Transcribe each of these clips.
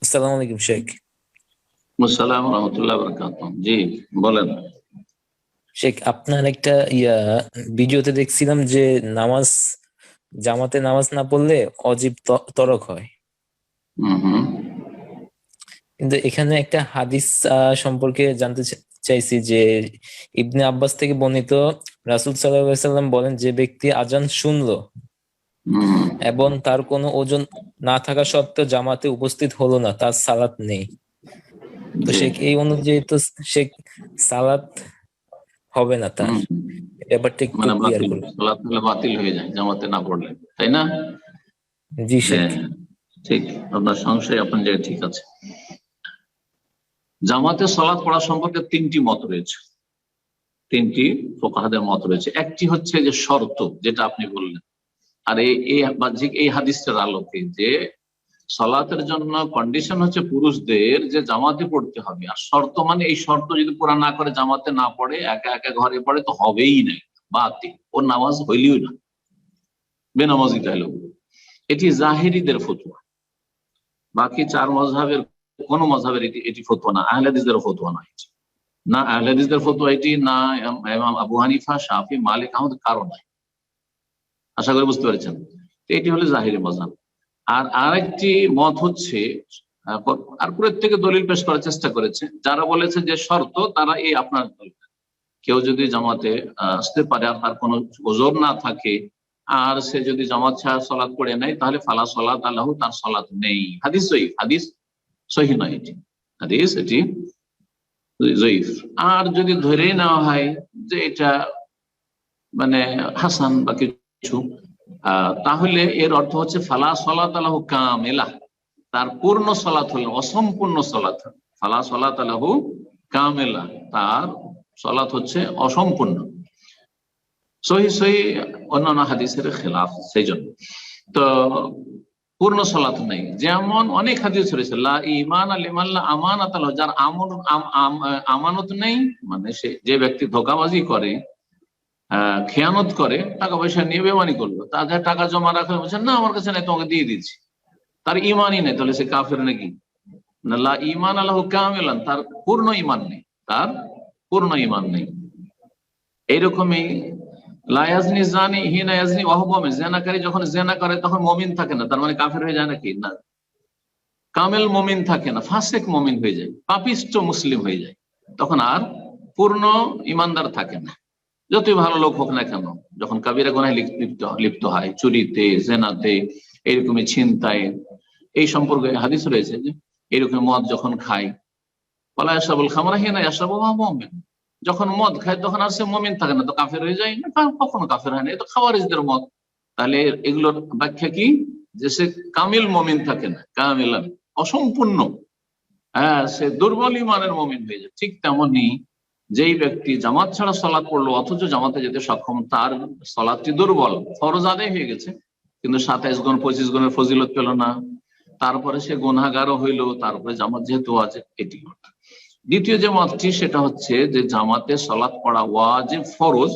আসসালামু আলাইকুম শেখ। আসসালামু রহমতুল্লাহ বারাকাতুহু। জি বলেন। শেখ, আপনার একটা ভিডিওতে দেখছিলাম যে জামাতে নামাজ না পড়লে অজীব তরক হয়। হুম। কিন্তু এখানে একটা হাদিস সম্পর্কে জানতে চাইছি যে ইবনে আব্বাস থেকে বর্ণিত, রাসূল সাল্লাল্লাহু আলাইহি সাল্লাম বলেন, যে ব্যক্তি আজান শুনলো হুম। এবং তার কোনো ওজন না থাকা সত্ত্বেও জামাতে উপস্থিত হলো না, তার সালাত নেই। তো জি। শেখ, এই অনুযায়ী তো শেখ সালাত হবে না তার। হুম। ব্যাপারটা একটু মানে ক্লিয়ার বাতিল, করুন। সালাত হলে বাতিল হয়ে যায় জামাতে না পড়লে, তাই না? জি শেখ। হ্যাঁ, ঠিক। আপনার সংশয় আপনার জায়গায় ঠিক আছে। জামাতে সালাত পড়া সম্পর্কে তিনটি মত রয়েছে, তিনটি ফুকাহাদের মত রয়েছে। একটি হচ্ছে যে শর্ত, যেটা আপনি বললেন, আর এই বাহ্যিক এই হাদিসের আলোকে যে সালাতের জন্য কন্ডিশন হচ্ছে পুরুষদের যে জামাতে পড়তে হবে, আর শর্ত মানে এই শর্ত যদি পুরা না করে জামাতে না পড়ে, একা একা ঘরে পড়ে, তো হবেই না, বাতিল, ওর নামাজ হইলেও না, বেনামাজি তাহলে। এটি জাহেরিদের ফতোয়া, বাকি চার মজহাবের কোন মজহাবের এটি ফতোয়া না, আহলে হাদিসদের ফতোয়া না এটি, না আহলে হাদিসদের ফতোয়া এটি, না ইমাম আবু হানিফা, শাফি, মালিক, আহমদ কারো নাই। আশা করি বুঝতে পেরেছেন। তো এটি হলো জাহেরি মজহাব। আর আরেকটি মত হচ্ছে, আর প্রত্যেকে দলিল পেশ করার চেষ্টা করেছে, যারা বলেছে যে শর্ত, তারা এই আপনার কেউ যদি জামাতে আসতে পারে আর তার কোনো ওজর না থাকে, আর সে যদি জামাত ছাড়া সলাৎ পড়ে নেয়, তাহলে ফালা সলাত আল্লাহু, তার সলাৎ নেই। হাদিস জয়ীফ, হাদিস সহিহ নয় এটি, হাদিস এটি জয়ীফ। আর যদি ধরে নেওয়া হয় যে এটা মানে হাসান বা কিছু, তাহলে এর অর্থ হচ্ছে ফালা সলাত আল্লাহু কামেলা, তার পূর্ণ সলাৎ হল, অসম্পূর্ণ সলাৎ। ফালা সলাত আল্লাহু কামেলা, তার সলাৎ হচ্ছে অসম্পূর্ণ। সহি সহি অন্যান্য হাদিসের খেলাফ, সেই জন্য তো পূর্ণ সলাৎ নেই। যেমন অনেক হাদিস রয়েছে, লা ঈমান লিমান লা আমানাত লাহু, যার আমানত নেই, মানে সে যে ব্যক্তি ধোঁকাবাজি করে, খেয়ানত করে, টাকা পয়সা নিয়ে বেমানি করলো, তাকে টাকা জমা রাখলে বলছেন না আমার কাছে নেই, তোমাকে দিয়ে দিচ্ছি, তার ইমানই নেই, তাহলে সে কাফের নাকি? না, লা ঈমান লাহু কামিলান, তার পূর্ণ ইমান নেই, তার পূর্ণ ইমান নেই। এইরকমই লা ইয়াজনি জানি হিনা ইয়াজনি ওয়া হুয়া মুমিন, জিনাকারী যখন জিনা করে তখন মুমিন থাকে না, তার মানে কাফের হয়ে যায় নাকি? না, কামেল মুমিন থাকে না, ফাসিক মুমিন হয়ে যায়, পাপিষ্ট মুসলিম হয়ে যায়, তখন আর পূর্ণ ইমানদার থাকে না, যতই ভালো লোক হোক না কেন। যখন কাবিরা গুনাহে লিপ্ত হয়, চুরিতে, জেনাতে, এইরকমই ছিনতাই, এই সম্পর্কে হাদিস রয়েছে যে এরকম মদ যখন খায়, ওয়ালা ইয়াশরাবুল খামরা হিনা ইয়াশরাবু ওয়া হুয়া মুমিন, যখন মদ খায় তখন আর সে মুমিন থাকে না, তো কাফের হয়ে যায় না? কখনো কাফের হয় না, এটা খাওয়ারিজদের মত। তাহলে এগুলোর ব্যাখ্যা কি? যে সে কামিল মুমিন থাকে না, কামিলান, অসম্পূর্ণ, হ্যাঁ, সে দুর্বল ইমানের মুমিন হয়ে যায়। ঠিক তেমনি যেই ব্যক্তি জামাত ছাড়া সলাৎ পড়লো অথচ জামাতে যেতে সক্ষম, তার সলাৎটি দুর্বল, ফরজ আদায় হয়ে গেছে, কিন্তু 27 গুণ 25 গুণের ফজিলত পেল না, তারপরে সে গুনাহগারও হইলো, তারপরে জামাত যেহেতু আছে, এটি। দ্বিতীয় যে মতটি, সেটা হচ্ছে যে জামাতে সলাৎ পড়া ওয়াজিব, ফরজ,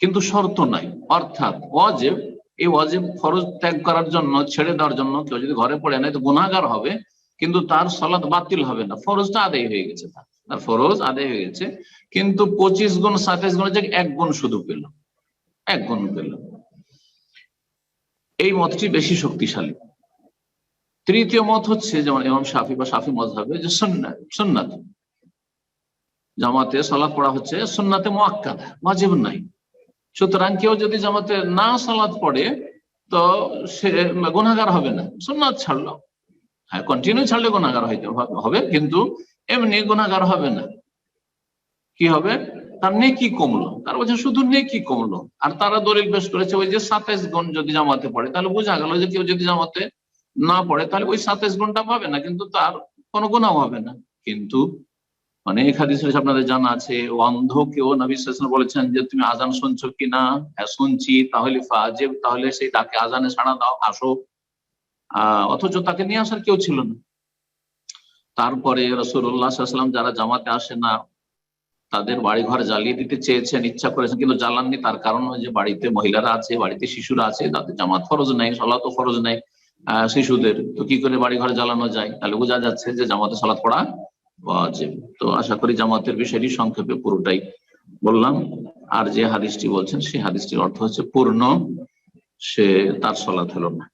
কিন্তু শর্ত নাই। অর্থাৎ ওয়াজিব, এই ওয়াজিব ফরজ ত্যাগ করার জন্য, ছেড়ে দেওয়ার জন্য কেউ যদি ঘরে পড়ে নেয় তো গুনাহগার হবে, কিন্তু তার সলাৎ বাতিল হবে না, ফরজটা আদায় হয়ে গেছে, তার ফরজ আদায় হয়ে গেছে। কিন্তু 25 গুণ 27 গুণের জায়গায় 1 গুণ শুধু পেল, 1 গুণ পেল। এই মতটি বেশি শক্তিশালী। তৃতীয় মত হচ্ছে, যেমন ইমাম শাফি বা শাফি মযহাবে, যে সুন্নাত, জামাতে সালাত পড়া হচ্ছে সুন্নাতে মুআক্কাদা, ওয়াজিব নাই। সুতরাং কেউ যদি জামাতে না সালাত পড়ে তো সে গুনাহগার হবে না, সুন্নাত ছাড়লো। হ্যাঁ, কন্টিনিউ ছাড়লে গুনাহগার হবে, কিন্তু এমনি গুনাহগার হবে না। কি হবে? তার নেকি কমলো, তার বলছে শুধু নেকি কমলো। আর তারা দলিল পেশ করেছে ওই যে 27 গুণ যদি জামাতে পড়ে, তাহলে বোঝা গেল যে কেউ যদি জামাতে না পড়ে তাহলে ওই 27 গুণটা পাবে না, কিন্তু তার কোনো গুনাহ হবে না। কিন্তু অনেক হাদিস আপনাদের জানা আছে, অন্ধ কেউ নবী সাল্লাল্লাহু আলাইহি ওয়াসাল্লাম বলেছেন যে তুমি আজান শুনছো কিনা? হ্যাঁ শুনছি, তাহলে ফাজিব, তাহলে সেই ডাকে আজানে সাড়া দাও, আসো। অথচ তাকে নিয়ে আসার কেউ ছিল না। তারপরে রাসূলুল্লাহ সাল্লাল্লাহু আলাইহি ওয়াসাল্লাম যারা জামাতে আসে না তাদের বাড়ি ঘর জ্বালিয়ে দিতে চেয়েছেন, ইচ্ছা করেছেন, কিন্তু জ্বালাননি। তার কারণ যে বাড়িতে মহিলারা আছে, বাড়িতে শিশুরা আছে, তাদের জামাত ফরজ নাই, সালাত ফরজ নাই। শিশুদের, তো কি করে বাড়ি ঘরে জ্বালানো যায়? তাহলে বোঝা যাচ্ছে যে জামাতে সালাত পড়া ওয়াজিব। তো আশা করি জামাতের বিষয়টি সংক্ষেপে পুরোটাই বললাম। আর যে হাদিসটি বলছেন সেই হাদিসটির অর্থ হচ্ছে পূর্ণ, তার সালাত হলো না।